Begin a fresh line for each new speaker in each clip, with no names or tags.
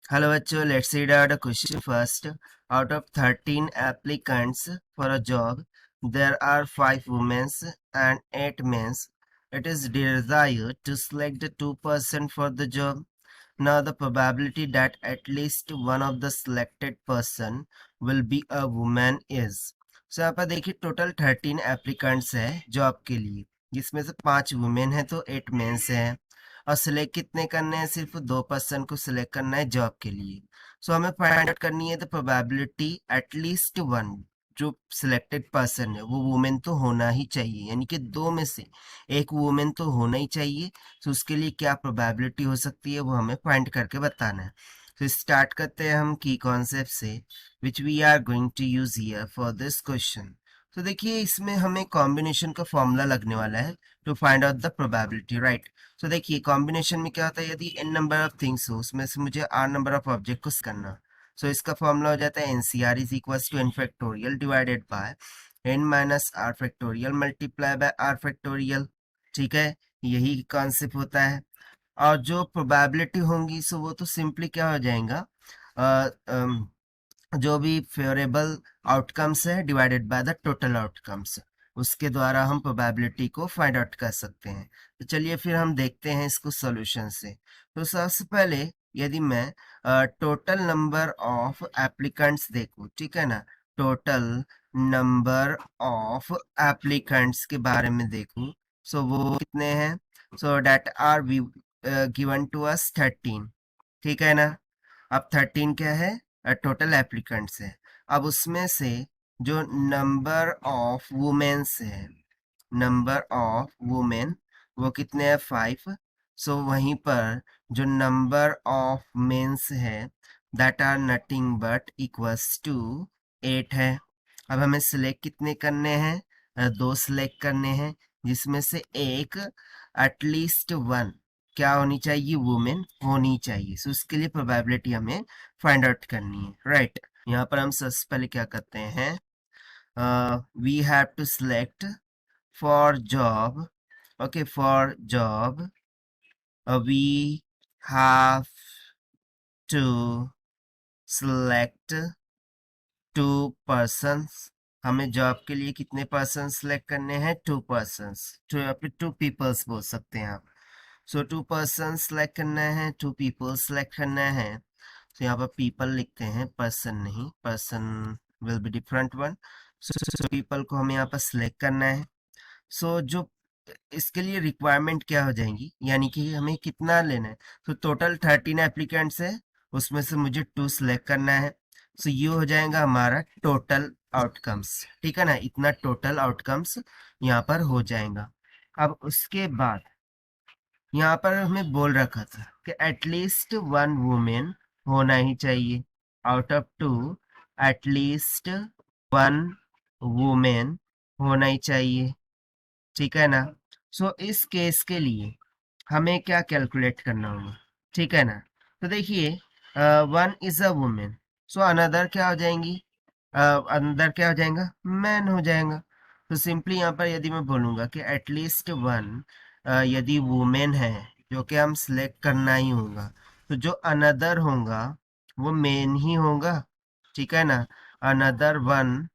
Hello बच्चों, let's read out a question first. Out of 13 applicants for a job, there are 5 women and 8 men. It is desired to select the 2% for the job. Now the probability that at least one of the selected person will be a woman is. So यहाँ पर देखिए total 13 applicants है job के लिए, जिसमें से 5 women है तो 8 मेंस हैं। और सिलेक्ट कितने करने हैं? सिर्फ 2% को सिलेक्ट करना है जॉब के लिए। सो हमें फाइंड आउट करनी है द प्रोबेबिलिटी एटलीस्ट वन, जो सिलेक्टेड पर्सन है वो वुमेन तो होना ही चाहिए, यानी कि 2 में से एक वुमेन तो होना ही चाहिए। तो उसके लिए क्या प्रोबेबिलिटी हो सकती है वो हमें फाइंड करके बताना है। तो स्टार्ट करते हैं हम की कॉन्सेप्ट से, which we are going to use here for this question. तो देखिए इसमें हमें कॉम्बिनेशन का फॉर्मूला लगने वाला है to find out the probability, right. तो देखिए कॉम्बिनेशन में क्या होता है, यदि n नंबर ऑफ थिंग्स हो उसमें से मुझे r नंबर ऑफ ऑब्जेक्ट को करना। सो इसका फॉर्मूला हो जाता है NCR is equals to n factorial divided by n minus r factorial multiply by r factorial. ठीक है, यही कॉन्सेप्ट होता है। और जो प्रोबेबिलिटी होंगी सो वो तो सिंपली क्या हो जाएगा, जो भी फेवरेबल आउटकम्स है divided by the total outcomes, उसके द्वारा हम प्रोबेबिलिटी को फाइंड आउट कर सकते हैं। तो चलिए फिर हम देखते हैं इसको सॉल्यूशन से। तो सबसे पहले यदि मैं टोटल नंबर ऑफ एप्लीकेंट्स देखूं, ठीक है ना, टोटल नंबर ऑफ एप्लीकेंट्स के बारे में देखूं, सो वो कितने हैं? So date are given to us 13, ठीक है ना। अब 13 क्या है? टोटल एप्लीकेंट्स है। अब उसमें से जो नंबर ऑफ वुमेन्स है, नंबर ऑफ वुमेन वो कितने हैं? 5। सो वहीं पर जो नंबर ऑफ मेंस है that are nothing but equals to 8 है। अब हमें सिलेक्ट कितने करने हैं? 2 सिलेक्ट करने हैं, जिसमें से एक एटलीस्ट वन क्या होनी चाहिए? वुमेन होनी चाहिए। सो उसके लिए प्रोबेबिलिटी हमें फाइंड आउट करनी है, राइट। यहाँ पर हम सबसे पहले क्या करते हैं, we have to select for job, okay, for job we have to select 2 persons। हमें जॉब के लिए कितने पर्सन सिलेक्ट करने हैं? 2 persons, टू या फिर 2 peoples बोल सकते हैं आप। सो 2 persons सिलेक्ट करना है, 2 people सिलेक्ट करना है। तो यहाँ पर पीपल लिखते हैं, पर्सन नहीं, person will be different one. So people को हमें यहाँ पर सिलेक्ट करना है। सो जो इसके लिए रिक्वायरमेंट क्या हो जाएंगी, यानी कि हमें कितना लेना है? तो टोटल 13 एप्लीकेंट्स है, उसमें से मुझे 2 सिलेक्ट करना है। सो ये हो जाएगा हमारा टोटल आउटकम्स, ठीक है ना, इतना टोटल आउटकम्स यहाँ पर हो जाएगा। अब उसके बाद यहाँ पर हमें बोल रखा था कि एटलीस्ट वन वुमेन होना ही चाहिए, out of 2 at least one women होना ही चाहिए, ठीक है ना। सो इस केस के लिए हमें क्या कैलकुलेट करना होगा, ठीक है ना। तो देखिए one is a women, so another क्या हो जाएंगी? अंदर क्या हो जाएगा? मैन हो जाएगा। तो सिंपली यहाँ पर यदि मैं बोलूंगा कि एटलीस्ट वन यदि वुमेन है, जो कि हम सिलेक्ट करना ही होगा, तो जो अनदर होगा वो मेन ही होगा, ठीक है ना। Another one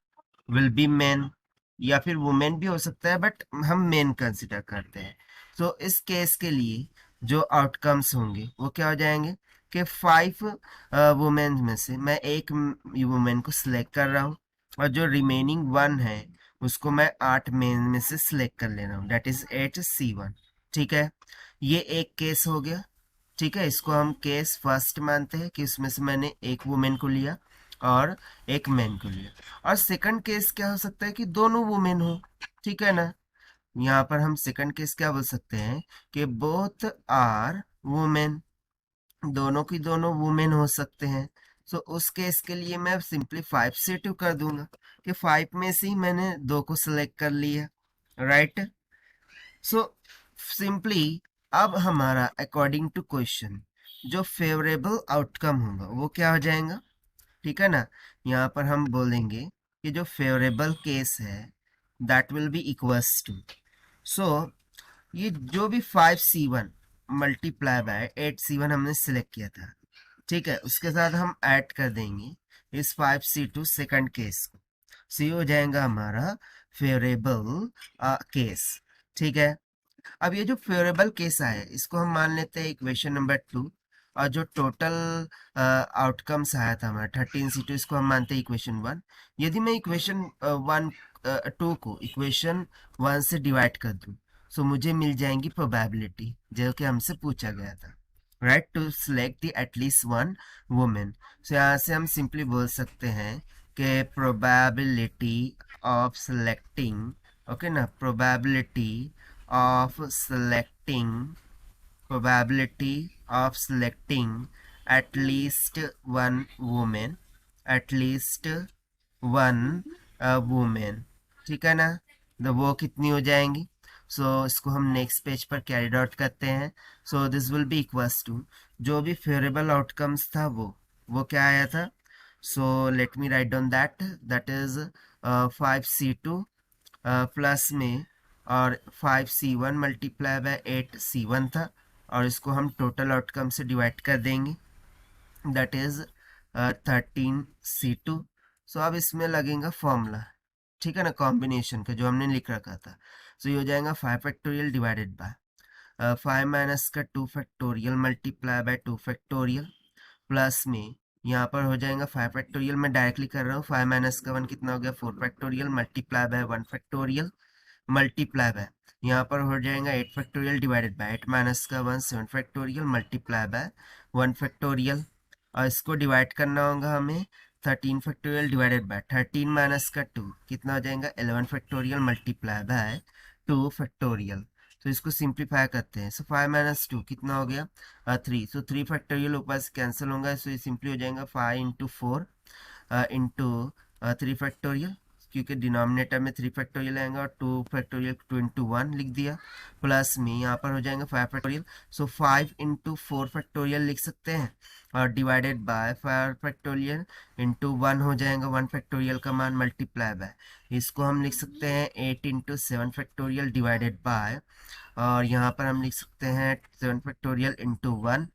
will be main, या फिर वुमेन भी हो सकता है बट हम मेन कंसिडर करते हैं। तो इस केस के लिए जो आउटकम्स होंगे वो क्या हो जाएंगे कि 5 वुमेन में से मैं एक वुमेन को सिलेक्ट कर रहा हूँ, और जो रिमेनिंग 1 है उसको मैं 8 मेन में से सिलेक्ट कर ले रहा हूँ, डेट इज 8C1। ठीक है, ये एक केस हो गया। ठीक है, इसको हम केस फर्स्ट मानते हैं कि इसमें से मैंने एक वुमेन को लिया और एक मैन को लिया। और सेकंड केस क्या हो सकता है कि दोनों वुमेन हो, ठीक है ना। यहाँ पर हम सेकंड केस क्या बोल सकते हैं कि बोथ आर वुमेन, दोनों की दोनों वुमेन हो सकते हैं। सो उस केस के लिए मैं सिंपली 5 से 2 कर दूंगा कि 5 में से ही मैंने 2 को सिलेक्ट कर लिया, राइट। सो सिंपली अब हमारा अकॉर्डिंग टू क्वेश्चन जो फेवरेबल आउटकम होगा वो क्या हो जाएगा, ठीक है ना। यहाँ पर हम बोलेंगे कि जो फेवरेबल केस है that will be equals to, so ये जो भी 5C1 मल्टीप्लाई बाय 8C1 हमने सिलेक्ट किया था, ठीक है, उसके साथ हम ऐड कर देंगे इस 5C2 सेकंड केस को, सी हो जाएगा हमारा फेवरेबल केस। ठीक है, अब ये जो फेवरेबल केस आया है इसको हम मान लेते हैं इक्वेशन नंबर 2, और जो टोटल आउटकम्स आया था हमारा 13C2 इसको हम मानते हैं इक्वेशन 1। यदि मैं इक्वेशन 2 को इक्वेशन 1 से डिवाइड कर दूं, सो मुझे मिल जाएंगी प्रोबेबिलिटी जो कि हमसे पूछा गया था, right, to select the at least one women. So यहाँ से हम सिंपली बोल सकते हैं कि प्रोबेबिलिटी ऑफ सिलेक्टिंग, ओके ना, probability of selecting probability of selecting at least one woman, at least one woman, ठीक है ना, तो वो कितनी हो जाएंगी। इसको हम नेक्स्ट पेज पर कैरी आउट करते हैं। This will be equals to, जो भी फेवरेबल आउटकम्स था वो क्या आया था। Let me write down that is 5C2 plus में और 5C1 मल्टीप्लाई बाय 8C1 था, और इसको हम टोटल आउटकम से डिवाइड कर देंगे, दैट इज 13C2। अब इसमें लगेगा फॉर्मूला, ठीक है ना, कॉम्बिनेशन का जो हमने लिख रखा था। ये हो जाएगा 5 फैक्टोरियल डिवाइडेड बाय 5 माइनस का 2 factorial multiply bye 2 factorial, plus में यहाँ पर हो जाएगा 5 फैक्टोरियल, मैं डायरेक्टली कर रहा हूँ, 5 माइनस का 1 कितना हो गया 4 factorial multiply bye 1 factorial, multiply bye यहाँ पर हो जाएगा 8 फैक्टोरियल डिवाइडेड बाय 8 माइनस का 1 7 फैक्टोरियल मल्टीप्लाई बाय 1 फैक्टोरियल, और इसको डिवाइड करना होगा हमें 13 फैक्टोरियल डिवाइडेड बाय 13 माइनस का 2 कितना हो जाएगा 11 फैक्टोरियल मल्टीप्लाई बाय 2 फैक्टोरियल। इसको सिंप्लीफाई करते हैं। 5 माइनस 2 कितना हो गया 3। 3 फैक्टोरियल ऊपर से कैंसिल होगा, ये सिंपली हो जाएगा 5 इंटू 4 इंटू 3 फैक्टोरियल, क्योंकि डिनोमिनेटर में 3 फैक्टोरियल आएगा, और 2 फैक्टोरियल 2 इंटू 1 लिख दिया, प्लस में यहाँ पर हो जाएगा 5 फैक्टोरियल। 5 इंटू 4 फैक्टोरियल लिख सकते हैं, और डिवाइडेड बाय 5 फैक्टोरियल इंटू 1 हो जाएगा 1 फैक्टोरियल का मान मल्टीप्लाई बाय, इसको हम लिख सकते हैं 8 इंटू 7 फैक्टोरियल डिवाइडेड बाय, और यहाँ पर हम लिख सकते हैं 7 फैक्टोरियल इंटू 1,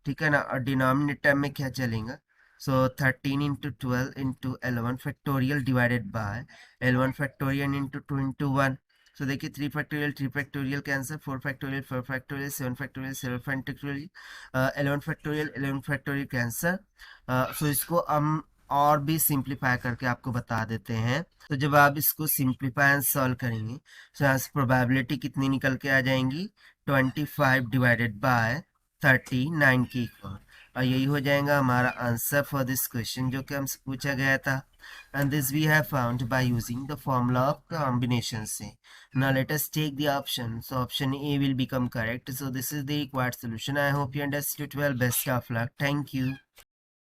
ठीक है ना, और डिनोमिनेटर में क्या चलेगा, 13 into 12 into 11 factorial divided bye 11 factorial into 2 into 1। देखिए 3 factorial cancer, 4 factorial 4 factorial 7 factorial 7 factorial 11 factorial cancer. इसको हम और भी सिंप्लीफाई करके आपको बता देते हैं। जब आप इसको सिंप्लीफाई एंड सॉल्व करेंगे, यहाँ से प्रोबेबिलिटी कितनी निकल के आ जाएंगी 25 डिवाइडेड बाय 39 के इक्वल, और यही हो जाएगा हमारा आंसर फॉर दिस क्वेश्चन जो कि हमसे पूछा गया था। And this we have found by using the formula of combination से। Now let us take the option, option A will become correct, this is the required solution. I hope you understood well, best of luck, thank you.